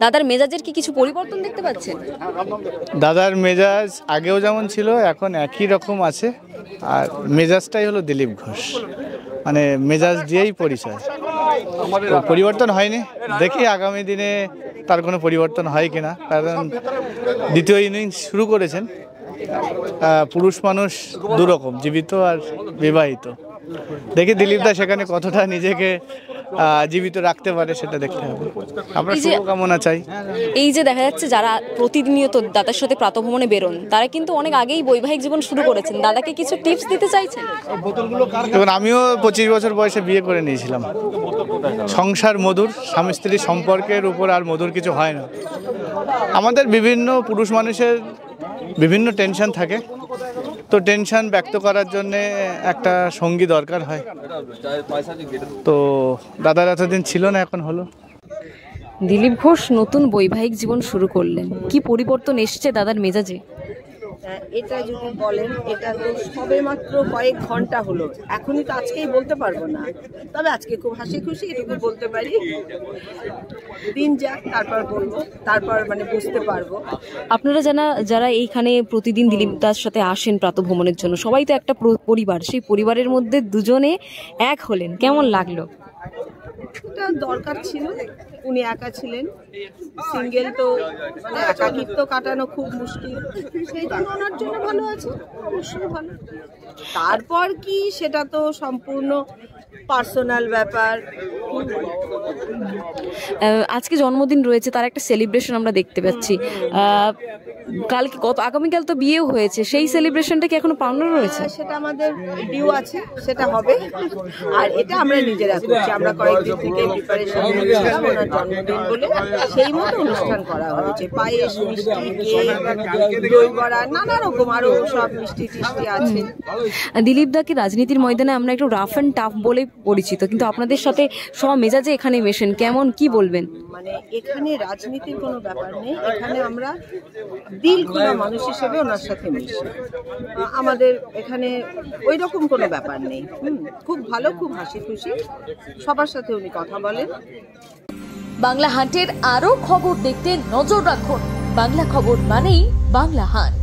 দাদার মেজাজের কি কিছু পরিবর্তন দেখতে পাচ্ছেন? দাদার মেজাজ আগেও যেমন ছিল এখন একই রকম আছে, আর মেজাজটাই হলো দিলীপ ঘোষ, মানে মেজাজ দিয়েই পরিচয়, পরিবর্তন হয়নি। দেখি আগামী দিনে তার কোনো পরিবর্তন হয় কিনা, কারণ দ্বিতীয় ইনিংস শুরু করেছেন। পুরুষ মানুষ দুরকম, জীবিত আর বিবাহিত। দেখি দিলীপ দা সেখানে কতটা নিজেকে জীবিত রাখতে পারে সেটা দেখতে হবে। আমরা শুভকামনা চাই। এই যে দেখা যাচ্ছে যারা প্রতিনিয়ত দাদার সাথে প্রাতঃভ্রমণে বেরোন, তারা কিন্তু অনেক আগেই বৈবাহিক জীবন শুরু করেছেন। দাদাকে কিছু টিপস দিতে চাইছেন? দেখুন, আমিও 25 বছর বয়সে বিয়ে করে নিয়েছিলাম। সংসার মধুর, স্বামী স্ত্রীর সম্পর্কের উপর আর মধুর কিছু হয় না। আমাদের বিভিন্ন পুরুষ মানুষের বিভিন্ন টেনশন থাকে, তো টেনশন ব্যক্ত করার জন্য একটা সঙ্গী দরকার হয়। তো দাদার এতদিন ছিল না, এখন হলো। দিলীপ ঘোষ নতুন বৈবাহিক জীবন শুরু করলেন, কি পরিবর্তন এসছে দাদার মেজাজে? এটা যদি বলেন, এটা তো সবে মাত্র কয়েক ঘন্টা হলো, এখনই তো আজকেই বলতে পারবো না। তবে আজকে খুব হাসি খুশি এটুকু বলতে পারি। দিন যাক, তারপর বলবো, তারপর মানে বুঝতে পারবো। আপনারা যারা এইখানে প্রতিদিন দিলীপ দার সাথে আসেন প্রাতঃভ্রমণের জন্য, সবাই তো একটা পরিবার, সেই পরিবারের মধ্যে দুজনে এক হলেন, কেমন লাগলো? এটা দরকার ছিল, উনি একা ছিলেন, সিঙ্গেল, তো মানে একাকিত্ব কাটানো খুব মুশকিল, সেই জন্য ওনার জন্য ভালো আছে, অবশ্যই ভালো। তারপর কি সেটা তো সম্পূর্ণ পার্সোনাল ব্যাপার। আজকে জন্মদিন রয়েছে, তার একটা সেলিব্রেশন আমরা দেখতে পাচ্ছি। কালকে আগামীকাল তো বিয়েও হয়েছে, সেই সেলিব্রেশনটা কি এখনো পাওনা রয়েছে? সেটা আমাদের ডিউ আছে, সেটা হবে। আর এটা আমরা নিজেরা করছি, আমরা কয়েকদিন থেকে প্রিপারেশন নিচ্ছিলাম ওনার জন্মদিন বলে, সেই মতো অনুষ্ঠান করা হয়েছে। পায়েস, মিষ্টি, কেক, দই বড়া, নানা রকম আরো সব মিষ্টি টিষ্টি আছে। দিলীপ দাকে রাজনীতির ময়দানে আমরা একটু রাফ অ্যান্ড টাফ বলে পরিচিত, কিন্তু আপনাদের সাথে সব মেজাজে এখানে মেশেন, কেমন কি বলবেন? মানে এখানে রাজনীতির কোনো ব্যাপার নেই, এখানে আমরা দিল খোলা মানুষ হিসেবে ওনার সাথে মিশি। আমাদের এখানে ওই রকম কোনো ব্যাপার নেই। খুব ভালো, খুব হাসি খুশি, সবার সাথে উনি কথা বলেন। বাংলা হান্টের আরো খবর দেখতে নজর রাখুন। বাংলা খবর মানেই বাংলা হান্ট।